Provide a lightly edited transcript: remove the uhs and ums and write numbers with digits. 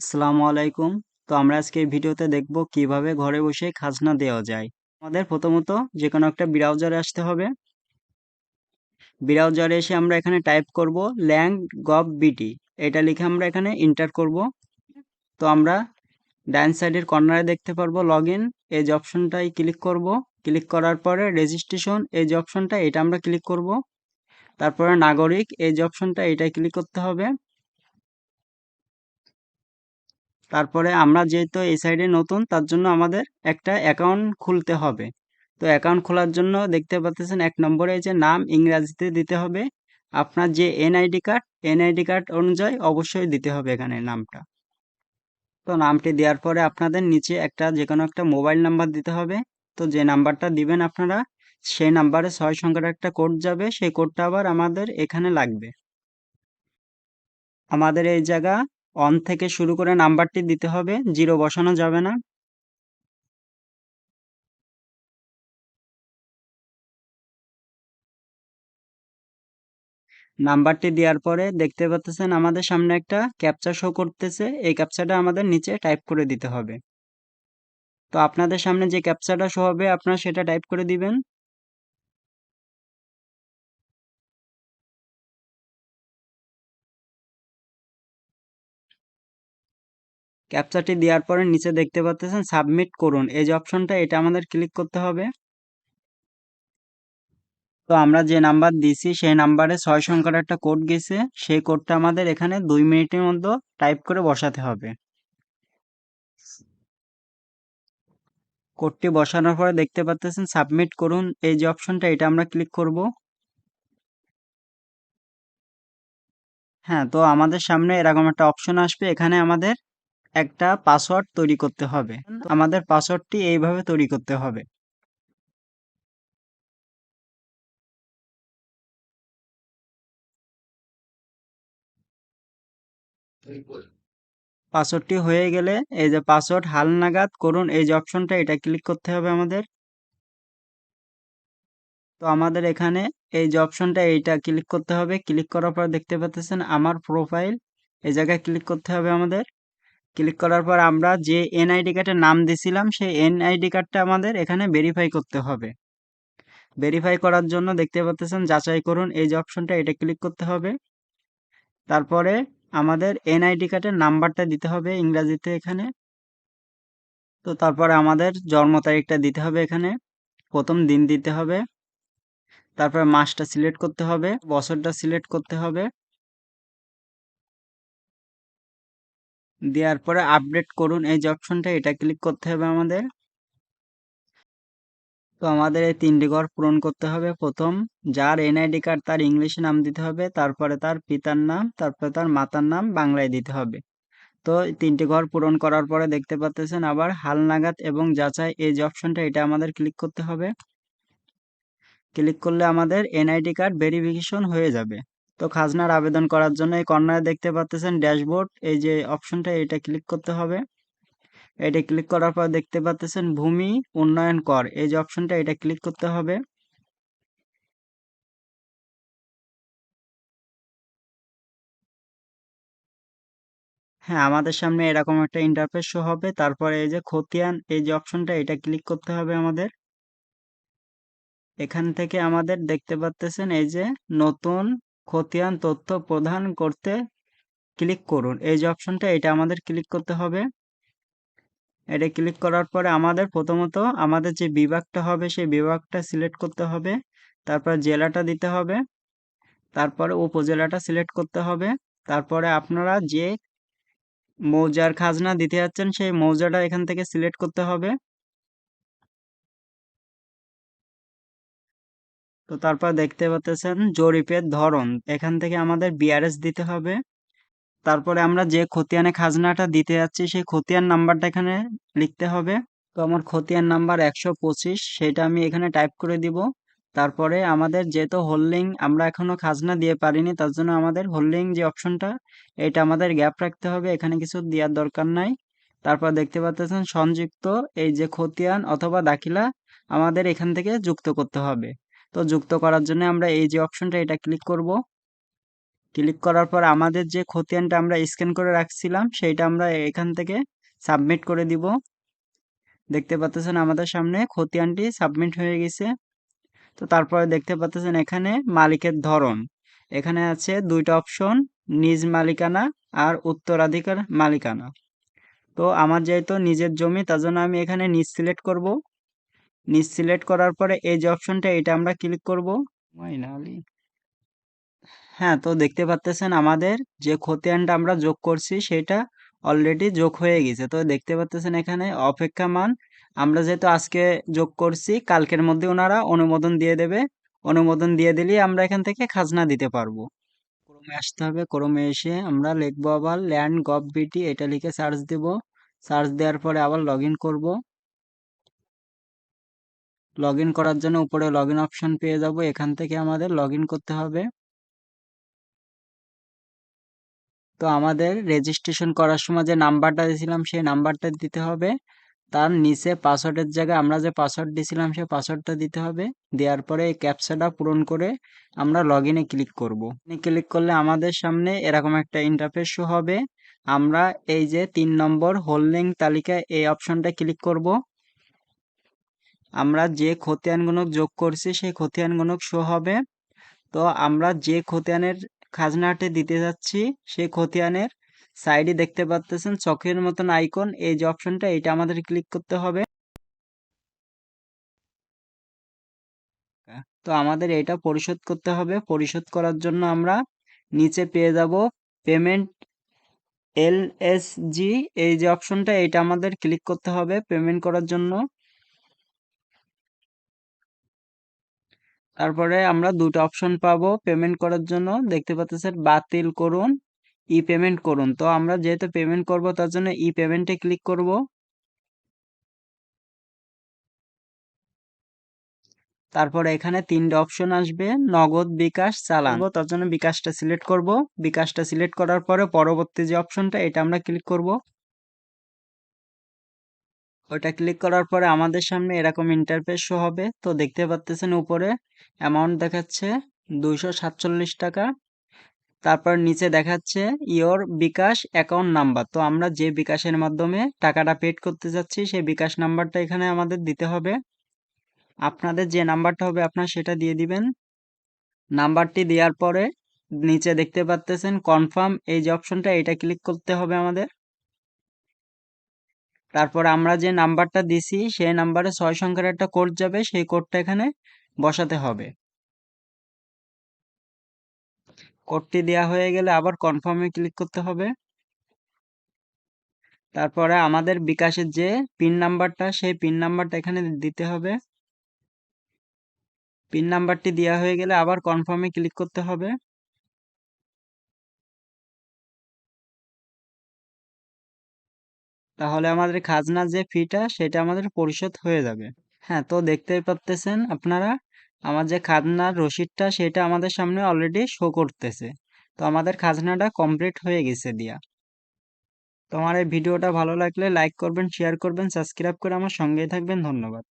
আসসালামু আলাইকুম। তো আমরা আজকে এই ভিডিওতে দেখব কিভাবে ঘরে বসে খাজনা দেওয়া যায়। আমাদের প্রথমত যে কোনো একটা ব্রাউজারে আসতে হবে। ব্রাউজারে এসে আমরা এখানে টাইপ করব lang.gov.bt। এটা লিখে আমরা এখানে এন্টার করব। তো আমরা ডান সাইডের কর্নারে দেখতে পারবো লগইন, এই যে অপশনটাই ক্লিক করব। ক্লিক করার পরে রেজিস্ট্রেশন এই যে অপশনটা এটা আমরা ক্লিক করব। তারপরে নাগরিক এই যে অপশনটা এটাই ক্লিক করতে হবে। তারপরে আমরা যেহেতু এই সাইডে নতুন তার জন্য আমাদের একটা অ্যাকাউন্ট খুলতে হবে। তো অ্যাকাউন্ট খোলার জন্য দেখতে পাচ্ছেন ১ নম্বরে এই যে নাম ইংরাজিতে দিতে হবে। আপনার যে এনআইডি কার্ড অনুযায়ী অবশ্যই দিতে হবে এখানে নামটা। তো নামটি দেওয়ার পরে আপনাদের নিচে একটা যেকোনো একটা মোবাইল নাম্বার দিতে হবে। তো যে নাম্বারটা দিবেন আপনারা সেই নাম্বারে ৬ সংখ্যার একটা কোড যাবে, সেই কোডটা আবার আমাদের এখানে লাগবে। আমাদের এই জায়গা ১ থেকে শুরু করে নাম্বারটি দিতে হবে, ০ বসানো যাবে না। নাম্বারটি দেওয়ার পরে দেখতে পাচ্ছেন আমাদের সামনে একটা ক্যাপচা শো করতেছে, এই ক্যাপচাটা আমাদের নিচে টাইপ করে দিতে হবে। তো আপনাদের সামনে যে ক্যাপচাটা শো হবে আপনারা সেটা টাইপ করে দিবেন। ক্যাপচাটি দেওয়ার পরে নিচে দেখতে পাচ্ছেন সাবমিট করুন এই যে অপশনটা এটা আমাদের ক্লিক করতে হবে। তো আমরা যে নাম্বার দিছি সেই নাম্বারে ৬ সংখ্যার একটা কোড গেছে, সেই কোডটা আমাদের এখানে ২ মিনিটের মধ্যে টাইপ করে বসাতে হবে। কোডটি বসানোর পরে দেখতে পাচ্ছেন সাবমিট করুন এই যে অপশনটা এটা আমরা ক্লিক করব। হ্যাঁ, তো আমাদের সামনে এরকম একটা অপশন আসবে, এখানে আমাদের একটা পাসওয়ার্ড তৈরি করতে হবে। আমাদের পাসওয়ার্ডটি এইভাবে তৈরি করতে হবে। পাসওয়ার্ডটি হয়ে গেলে এই যে পাসওয়ার্ড হালনাগাদ করুন এই যে অপশনটা এটা ক্লিক করতে হবে আমাদের। তো আমাদের এখানে এই যে অপশনটা এইটা ক্লিক করতে হবে। ক্লিক করার পর দেখতে পাচ্ছেন আমার প্রোফাইল, এই জায়গায় ক্লিক করতে হবে আমাদের। ক্লিক করার পর আমরা যে এনআইডি কার্ডের নাম দিছিলাম সেই এনআইডি কার্ডটা আমাদের এখানে ভেরিফাই করতে হবে। ভেরিফাই করার জন্য দেখতে পাচ্ছেন যাচাই করুন এই যে অপশনটা এটা ক্লিক করতে হবে। তারপরে আমাদের এনআইডি কার্ডের নাম্বারটা দিতে হবে ইংরাজিতে এখানে। তো তারপরে আমাদের জন্ম তারিখটা দিতে হবে এখানে, প্রথম দিন দিতে হবে। তারপরে মাসটা সিলেক্ট করতে হবে, বছরটা সিলেক্ট করতে হবে। দেওয়ার পরে আপডেট করুন এই যে অপশনটা এটা ক্লিক করতে হবে আমাদের। তো আমাদের এই ৩টি ঘর পূরণ করতে হবে। প্রথম যার এনআইডি কার্ড তার ইংলিশে নাম দিতে হবে, তারপরে তার পিতার নাম, তারপরে তার মাতার নাম বাংলায় দিতে হবে। তো ৩টি ঘর পূরণ করার পরে দেখতে পাচ্ছেন আবার হালনাগাদ এবং যাচাই এই যে অপশনটা এটা আমাদের ক্লিক করতে হবে। ক্লিক করলে আমাদের এনআইডি কার্ড ভেরিফিকেশন হয়ে যাবে। তো খাজনার আবেদন করার জন্য এই কর্নারে দেখতে পাচ্ছেন ড্যাশবোর্ড এই যে অপশনটা এটা ক্লিক করতে হবে। এটা ক্লিক করার পর দেখতে পাচ্ছেন ভূমি উন্নয়ন কর এই যে অপশনটা এটা ক্লিক করতে হবে। হ্যাঁ, আমাদের সামনে এরকম একটা ইন্টারফেস শো হবে। তারপরে এই যে খতিয়ান এই যে অপশনটা এটা ক্লিক করতে হবে আমাদের। এখান থেকে আমাদের দেখতে পাচ্ছেন এই যে নতুন খতিয়ান তথ্য প্রদান করতে ক্লিক করুন এই যে অপশনটা এটা আমাদের ক্লিক করতে হবে। এটা ক্লিক করার পরে আমাদের প্রথমত আমাদের যে বিভাগটা হবে সেই বিভাগটা সিলেক্ট করতে হবে। তারপর জেলাটা দিতে হবে। তারপরে উপজেলাটা সিলেক্ট করতে হবে। তারপরে আপনারা যে মৌজার খাজনা দিতে যাচ্ছেন সেই মৌজাটা এখান থেকে সিলেক্ট করতে হবে। তো তারপর দেখতে পাচ্ছেন জরিপের ধরন, এখান থেকে আমাদের বিআরএস দিতে হবে। তারপরে আমরা যে খতিয়ানে খাজনাটা দিতে যাচ্ছি সেই খতিয়ান নাম্বারটা এখানে লিখতে হবে। তো আমার খতিয়ান নাম্বার ১২৫ সেটা আমি এখানে টাইপ করে দিব। তারপরে আমাদের যেহেতু হোল্ডিং আমরা এখনো খাজনা দিয়ে পারিনি তার জন্য আমাদের হোল্ডিং যে অপশনটা এটা আমাদের গ্যাপ রাখতে হবে, এখানে কিছু দেওয়ার দরকার নাই। তারপর দেখতে পাচ্ছেন সংযুক্ত এই যে খতিয়ান অথবা দাখিলা আমাদের এখান থেকে যুক্ত করতে হবে। তো যুক্ত করার জন্য আমরা এই যে অপশনটা এটা ক্লিক করব। ক্লিক করার পর আমাদের যে খতিয়ানটা আমরা স্ক্যান করে রাখছিলাম সেইটা আমরা এখান থেকে সাবমিট করে দিব। দেখতে পাচ্ছেন আমাদের সামনে খতিয়ানটি সাবমিট হয়ে গেছে। তো তারপরে দেখতে পাচ্ছেন এখানে মালিকের ধরন, এখানে আছে দুইটা অপশন, নিজ মালিকানা আর উত্তরাধিকার মালিকানা। তো আমার যেহেতু নিজের জমি, তার জন্য আমি এখানে নিজ সিলেক্ট করব। নিজ সিলেক্ট করার পরে এই যে অপশনটা, এটা আমরা ক্লিক করব। মাইনালি, হ্যাঁ, তো দেখতে পাচ্ছেন আমাদের যে খতিয়ানটা আমরা যোগ করছি সেটা অলরেডি যোগ হয়ে গেছে। তো দেখতে পাচ্ছেন এখানে অপেক্ষামান, আমরা যেহেতু আজকে যোগ করছি, কালকের মধ্যে ওনারা অনুমোদন দিয়ে দেবে। অনুমোদন দিয়ে দিলেই আমরা এখান থেকে খাজনা দিতে পারবো। ক্রমে আসতে হবে, ক্রমে এসে আমরা লিখবো আবার ল্যান্ড গভ বিটি, এটা লিখে সার্চ দেব। সার্চ দেওয়ার পরে আবার লগ ইন করবো। লগ ইন করার জন্য উপরে লগ ইন অপশন পেয়ে যাব, এখান থেকে আমাদের লগ ইন করতে হবে। তো আমাদের রেজিস্ট্রেশন করার সময় যে নাম্বারটা দিয়েছিলাম সেই নাম্বারটা দিতে হবে। তার নিচে পাসওয়ার্ডের জায়গায় আমরা যে পাসওয়ার্ড দিয়েছিলাম সেই পাসওয়ার্ডটা দিতে হবে। দেওয়ার পরে এই ক্যাপচাটা পূরণ করে আমরা লগ ইনে ক্লিক করব। ক্লিক করলে আমাদের সামনে এরকম একটা ইন্টারফেস শো হবে। আমরা এই যে 3 নম্বর হোল্ডিং তালিকা, এই অপশনটা ক্লিক করব। আমরা যে খতিয়ানগুলো যোগ করছি সেই খতিয়ানগুলো শো হবে। তো আমরা যে খতিয়ানের খাজনাটা দিতে যাচ্ছি সেই খতিয়ানের সাইডে দেখতে পাচ্ছেন চকের মতন আইকন, এই যে অপশনটা, এটা আমাদের ক্লিক করতে হবে। তো আমাদের এটা পরিশোধ করতে হবে। পরিশোধ করার জন্য আমরা নিচে পেয়ে যাব পেমেন্ট এলএসজি, এই যে অপশনটা, এটা আমাদের ক্লিক করতে হবে পেমেন্ট করার জন্য। তারপরে আমরা দুটো অপশন পাবো পেমেন্ট করার জন্য, দেখতে পাচ্ছেন বাতিল করুন, ই পেমেন্ট করুন। তো আমরা যেহেতু পেমেন্ট করব তার জন্য ই পেমেন্টে ক্লিক করব। তারপরে এখানে 3টে অপশন আসবে, নগদ, বিকাশ, চালান। তার জন্য বিকাশটা সিলেক্ট করব। বিকাশটা সিলেক্ট করার পরে পরবর্তী যে অপশনটা, এটা আমরা ক্লিক করব। ওইটা ক্লিক করার পরে আমাদের সামনে এরকম ইন্টারফেস শো হবে। তো দেখতে পাচ্ছেন উপরে অ্যামাউন্ট দেখাচ্ছে 247 টাকা। তারপর নিচে দেখাচ্ছে ইওর বিকাশ অ্যাকাউন্ট নাম্বার। তো আমরা যে বিকাশের মাধ্যমে টাকাটা পেড করতে যাচ্ছি সেই বিকাশ নাম্বারটা এখানে আমাদের দিতে হবে। আপনাদের যে নাম্বারটা হবে আপনারা সেটা দিয়ে দিবেন। নাম্বারটি দেওয়ার পরে নিচে দেখতে পাচ্ছেন কনফার্ম, এই যে অপশনটা, এটা ক্লিক করতে হবে আমাদের। তারপর আমরা যে নাম্বারটা দিছি সেই নাম্বারে 6 সংখ্যার একটা কোড যাবে, সেই কোডটা এখানে বসাতে হবে। কোডটি দেওয়া হয়ে গেলে আবার কনফার্মে ক্লিক করতে হবে। তারপরে আমাদের বিকাশের যে পিন নাম্বারটা সেই পিন নাম্বারটা এখানে দিতে হবে। পিন নাম্বারটি দেওয়া হয়ে গেলে আবার কনফার্মে ক্লিক করতে হবে। তাহলে আমাদের খাজনার যে ফিটা সেটা আমাদের পরিশোধ হয়ে যাবে। হ্যাঁ, তো দেখতেই পাচ্তেছেন আপনারা আমার যে খাজনার রসিদটা সেটা আমাদের সামনে অলরেডি শো করতেছে। তো আমাদের খাজনাটা কমপ্লিট হয়ে গেছে দিয়া। তো আমার এই ভিডিওটা ভালো লাগলে লাইক করবেন, শেয়ার করবেন, সাবস্ক্রাইব করে আমার সঙ্গেই থাকবেন। ধন্যবাদ।